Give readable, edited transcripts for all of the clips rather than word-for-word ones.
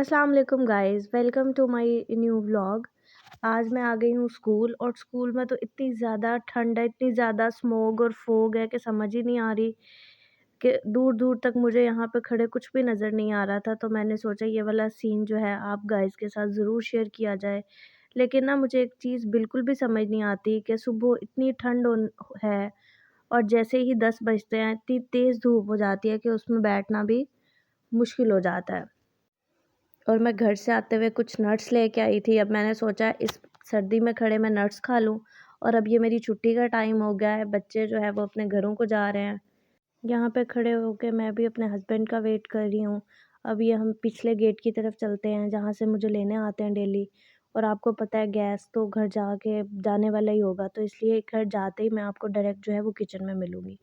अस्सलाम वालेकुम guys, welcome to my new vlog. आज मैं आ गई हूँ स्कूल और स्कूल में तो इतनी ज़्यादा ठंड है, इतनी ज़्यादा स्मॉग और फॉग है कि समझ ही नहीं आ रही कि दूर-दूर तक मुझे यहाँ पे खड़े कुछ भी नज़र नहीं आ रहा था। तो मैंने सोचा ये वाला सीन जो है आप गाइस के साथ ज़रूर शेयर किया जाए। लेकिन ना मुझे एक चीज़ बिल्कुल भी समझ नहीं आती कि सुबह इतनी ठंड है और जैसे ही 10 बजते हैं इतनी तेज़ धूप हो जाती है कि उसमें बैठना भी मुश्किल हो जाता है। और मैं घर से आते हुए कुछ नट्स लेके आई थी। अब मैंने सोचा इस सर्दी में खड़े मैं नट्स खा लूँ और अब ये मेरी छुट्टी का टाइम हो गया है, बच्चे जो है वो अपने घरों को जा रहे हैं। यहाँ पे खड़े होके मैं भी अपने हस्बैंड का वेट कर रही हूँ। अब ये हम पिछले गेट की तरफ चलते हैं जहाँ से मुझे लेने आते हैं डेली। और आपको पता है गैस तो घर जाके जाने वाला ही होगा, तो इसलिए घर जाते ही मैं आपको डायरेक्ट जो है वो किचन में मिलूँगी।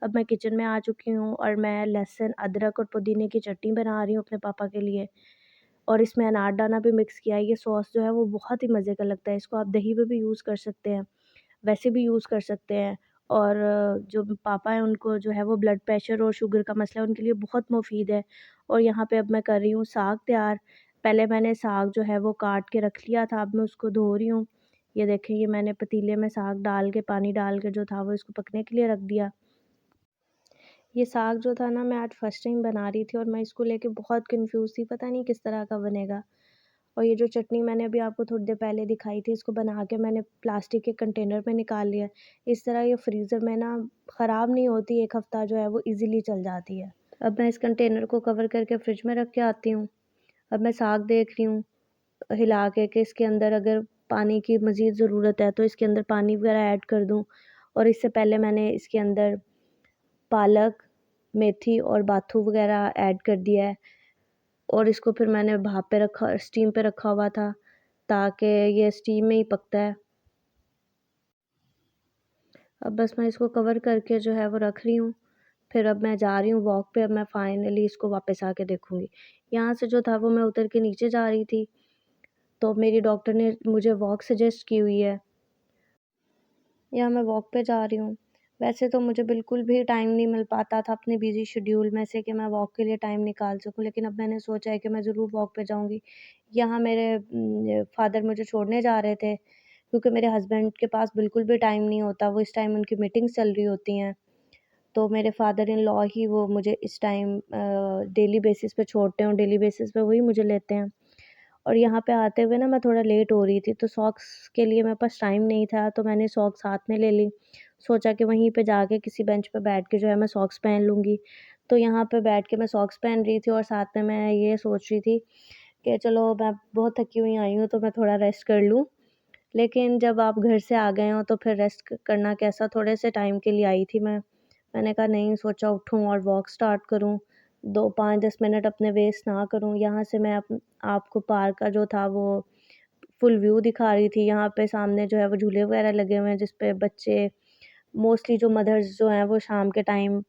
अब मैं किचन में आ चुकी हूँ और मैं लहसुन, अदरक और पुदीने की चटनी बना रही हूँ अपने पापा के लिए। और इसमें अनारदाना भी मिक्स किया है। ये सॉस जो है वो बहुत ही मज़े का लगता है। इसको आप दही में भी यूज़ कर सकते हैं, वैसे भी यूज़ कर सकते हैं। और जो पापा हैं उनको जो है वो ब्लड प्रेशर और शुगर का मसला है, उनके लिए बहुत मुफ़ीद है। और यहाँ पे अब मैं कर रही हूँ साग तैयार। पहले मैंने साग जो है वो काट के रख लिया था, अब मैं उसको धो रही हूँ। ये देखें, ये मैंने पतीले में साग डाल के, पानी डाल के जो था वो इसको पकने के लिए रख दिया। ये साग जो था ना, मैं आज फर्स्ट टाइम बना रही थी और मैं इसको लेके बहुत कन्फ्यूज़ थी, पता नहीं किस तरह का बनेगा। और ये जो चटनी मैंने अभी आपको थोड़ी देर पहले दिखाई थी, इसको बना के मैंने प्लास्टिक के कंटेनर में निकाल लिया है। इस तरह ये फ्रीज़र में ना ख़राब नहीं होती, 1 हफ़्ता जो है वो ईज़िली चल जाती है। अब मैं इस कंटेनर को कवर करके फ्रिज में रख के आती हूँ। अब मैं साग देख रही हूँ हिला के कि इसके अंदर अगर पानी की मज़ीद ज़रूरत है तो इसके अंदर पानी वगैरह ऐड कर दूँ। और इससे पहले मैंने इसके अंदर पालक, मेथी और बाथू वगैरह ऐड कर दिया है। और इसको फिर मैंने भाप पे रखा, स्टीम पे रखा हुआ था ताकि ये स्टीम में ही पकता है। अब बस मैं इसको कवर करके जो है वो रख रही हूँ। फिर अब मैं जा रही हूँ वॉक पे। अब मैं फाइनली इसको वापस आके देखूँगी। यहाँ से जो था वो मैं उतर के नीचे जा रही थी, तो मेरी डॉक्टर ने मुझे वॉक सजेस्ट की हुई है। यहाँ मैं वॉक पे जा रही हूँ। वैसे तो मुझे बिल्कुल भी टाइम नहीं मिल पाता था अपने बिज़ी शेड्यूल में से कि मैं वॉक के लिए टाइम निकाल सकूँ, लेकिन अब मैंने सोचा है कि मैं ज़रूर वॉक पे जाऊँगी। यहाँ मेरे फ़ादर मुझे छोड़ने जा रहे थे, क्योंकि मेरे हस्बैंड के पास बिल्कुल भी टाइम नहीं होता, वो इस टाइम उनकी मीटिंग्स चल रही होती हैं। तो मेरे फ़ादर इन लॉ ही वो मुझे इस टाइम डेली बेसिस पे छोड़ते हैं और डेली बेसिस पे वही मुझे लेते हैं। और यहाँ पे आते हुए ना मैं थोड़ा लेट हो रही थी, तो सॉक्स के लिए मेरे पास टाइम नहीं था, तो मैंने सॉक्स साथ में ले ली। सोचा कि वहीं पे जाके किसी बेंच पे बैठ के जो है मैं सॉक्स पहन लूँगी। तो यहाँ पे बैठ के मैं सॉक्स पहन रही थी और साथ में मैं ये सोच रही थी कि चलो मैं बहुत थकी हुई आई हूँ तो मैं थोड़ा रेस्ट कर लूँ। लेकिन जब आप घर से आ गए हो तो फिर रेस्ट करना कैसा, थोड़े से टाइम के लिए आई थी मैं। मैंने कहा नहीं, सोचा उठूँ और वॉक स्टार्ट करूँ। 2 5-10 मिनट अपने वेस्ट ना करूँ। यहाँ से मैं आपको पार्क का जो था वो फुल व्यू दिखा रही थी। यहाँ पे सामने जो है वो झूले वगैरह लगे हुए हैं जिस पे बच्चे, मोस्टली जो मदर्स जो हैं वो शाम के टाइम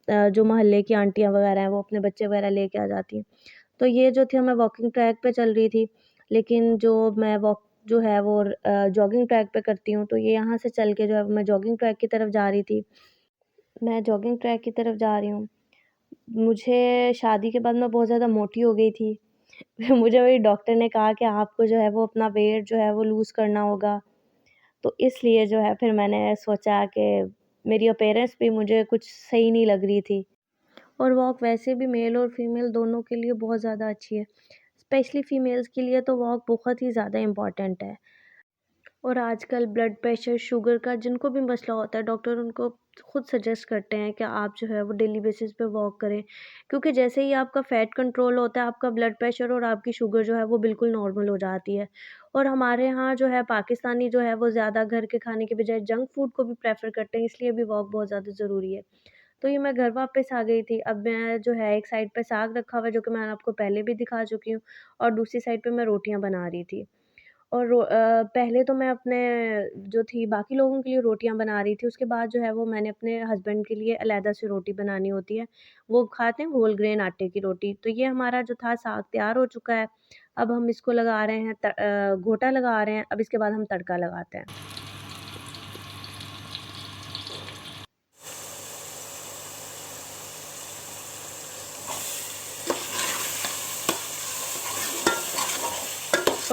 जो मोहल्ले की आंटियाँ वगैरह हैं वो अपने बच्चे वगैरह लेके आ जाती हैं। तो ये जो थी मैं वॉकिंग ट्रैक पे चल रही थी, लेकिन जो मैं वॉक जो है वो जॉगिंग ट्रैक पे करती हूँ, तो ये यहाँ से चल के जो है मैं जॉगिंग ट्रैक की तरफ जा रही थी। मैं जॉगिंग ट्रैक की तरफ जा रही हूँ। मुझे शादी के बाद मैं बहुत ज़्यादा मोटी हो गई थी। मुझे मेरी डॉक्टर ने कहा कि आपको जो है वो अपना वेट जो है वो लूज़ करना होगा। तो इसलिए जो है फिर मैंने सोचा कि मेरी अपीयरेंस भी मुझे कुछ सही नहीं लग रही थी। और वॉक वैसे भी मेल और फीमेल दोनों के लिए बहुत ज़्यादा अच्छी है। स्पेशली फ़ीमेल्स के लिए तो वॉक बहुत ही ज़्यादा इम्पॉर्टेंट है। और आजकल ब्लड प्रेशर, शुगर का जिनको भी मसला होता है, डॉक्टर उनको खुद सजेस्ट करते हैं कि आप जो है वो डेली बेसिस पे वॉक करें। क्योंकि जैसे ही आपका फ़ैट कंट्रोल होता है, आपका ब्लड प्रेशर और आपकी शुगर जो है वो बिल्कुल नॉर्मल हो जाती है। और हमारे यहाँ जो है पाकिस्तानी जो है वो ज़्यादा घर के खाने के बजाय जंक फूड को भी प्रेफ़र करते हैं, इसलिए भी वॉक बहुत ज़्यादा ज़रूरी है। तो ये मैं घर वापस आ गई थी। अब मैं जो है एक साइड पे साग रखा हुआ है जो कि मैंने आपको पहले भी दिखा चुकी हूँ, और दूसरी साइड पे मैं रोटियाँ बना रही थी। और पहले तो मैं अपने जो थी बाकी लोगों के लिए रोटियाँ बना रही थी, उसके बाद जो है वो मैंने अपने हस्बैंड के लिए अलहदा से रोटी बनानी होती है। वो खाते हैं होल ग्रेन आटे की रोटी। तो ये हमारा जो था साग तैयार हो चुका है। अब हम इसको लगा रहे हैं घोटा लगा रहे हैं, अब इसके बाद हम तड़का लगाते हैं।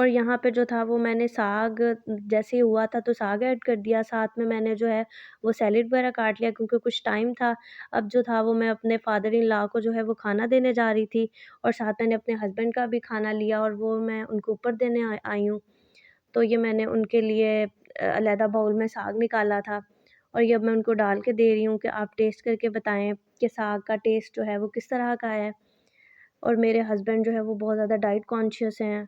और यहाँ पे जो था वो मैंने साग जैसे ही हुआ था तो साग ऐड कर दिया, साथ में मैंने जो है वो सैलेड वगैरह काट लिया क्योंकि कुछ टाइम था। अब जो था वो मैं अपने फादर इन लॉ को जो है वो खाना देने जा रही थी और साथ मैंने अपने हस्बैंड का भी खाना लिया और वो मैं उनको ऊपर देने आई हूँ। तो ये मैंने उनके लिए अलहदा बाउल में साग निकाला था और ये अब मैं उनको डाल के दे रही हूँ कि आप टेस्ट करके बताएँ कि साग का टेस्ट जो है वो किस तरह का है। और मेरे हस्बैंड जो है वो बहुत ज़्यादा डाइट कॉन्शियस हैं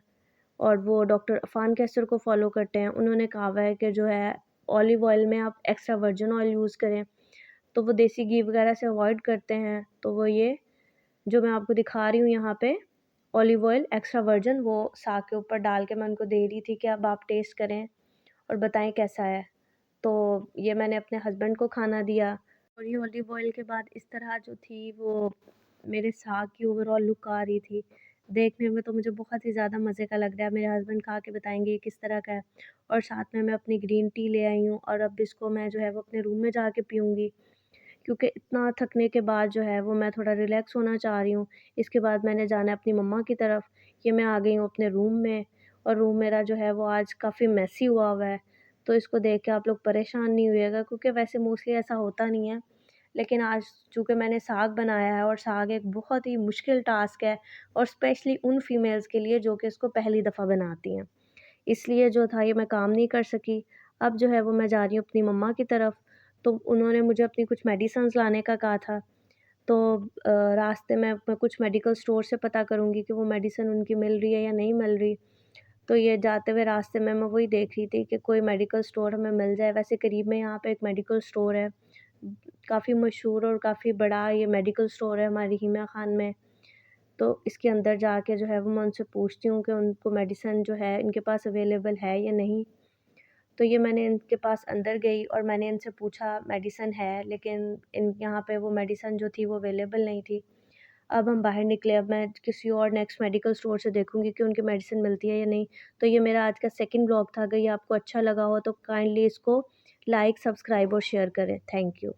और वो डॉक्टर अफ़ान कैसर को फ़ॉलो करते हैं। उन्होंने कहा हुआ है कि जो है ऑलिव ऑयल में आप एक्स्ट्रा वर्जिन ऑयल यूज़ करें, तो वो देसी घी वगैरह से अवॉइड करते हैं। तो वो ये जो मैं आपको दिखा रही हूँ यहाँ पे ऑलिव ऑयल एक्स्ट्रा वर्जिन वो साग के ऊपर डाल के मैं उनको दे रही थी कि अब आप टेस्ट करें और बताएँ कैसा है। तो ये मैंने अपने हस्बैंड को खाना दिया और ये ऑलिव ऑयल के बाद इस तरह जो थी वो मेरे साग की ओवरऑल लुक आ रही थी। देखने में तो मुझे बहुत ही ज़्यादा मज़े का लग रहा है, मेरे हस्बैंड खा के बताएँगे ये किस तरह का है। और साथ में मैं अपनी ग्रीन टी ले आई हूँ और अब इसको मैं जो है वो अपने रूम में जाके पीऊँगी, क्योंकि इतना थकने के बाद जो है वो मैं थोड़ा रिलैक्स होना चाह रही हूँ। इसके बाद मैंने जाना है अपनी मम्मा की तरफ। ये मैं आ गई हूँ अपने रूम में और रूम मेरा जो है वो आज काफ़ी मेसी हुआ हुआ है। तो इसको देख के आप लोग परेशान नहीं होइएगा क्योंकि वैसे मोस्टली ऐसा होता नहीं है। लेकिन आज चूँकि मैंने साग बनाया है और साग एक बहुत ही मुश्किल टास्क है और स्पेशली उन फीमेल्स के लिए जो कि इसको पहली दफ़ा बनाती हैं। इसलिए जो था ये मैं काम नहीं कर सकी। अब जो है वो मैं जा रही हूँ अपनी मम्मा की तरफ, तो उन्होंने मुझे अपनी कुछ मेडिसिन्स लाने का कहा था। तो रास्ते में मैं कुछ मेडिकल स्टोर से पता करूँगी कि वो मेडिसिन उनकी मिल रही है या नहीं मिल रही। तो ये जाते हुए रास्ते में मैं वही देख रही थी कि कोई मेडिकल स्टोर हमें मिल जाए। वैसे करीब में यहाँ पे एक मेडिकल स्टोर है, काफ़ी मशहूर और काफ़ी बड़ा ये मेडिकल स्टोर है हमारी हिमा खान में। तो इसके अंदर जाके जो है वो मैं उनसे पूछती हूँ कि उनको मेडिसिन जो है इनके पास अवेलेबल है या नहीं। तो ये मैंने इनके पास अंदर गई और मैंने इनसे पूछा मेडिसिन है, लेकिन इन यहाँ पे वो मेडिसिन जो थी वो अवेलेबल नहीं थी। अब हम बाहर निकले, अब मैं किसी और नेक्स्ट मेडिकल स्टोर से देखूँगी कि उनकी मेडिसिन मिलती है या नहीं। तो ये मेरा आज का सेकंड व्लॉग था, अगर ये आपको अच्छा लगा हो तो काइंडली इसको लाइक, सब्सक्राइब और शेयर करें। Thank you.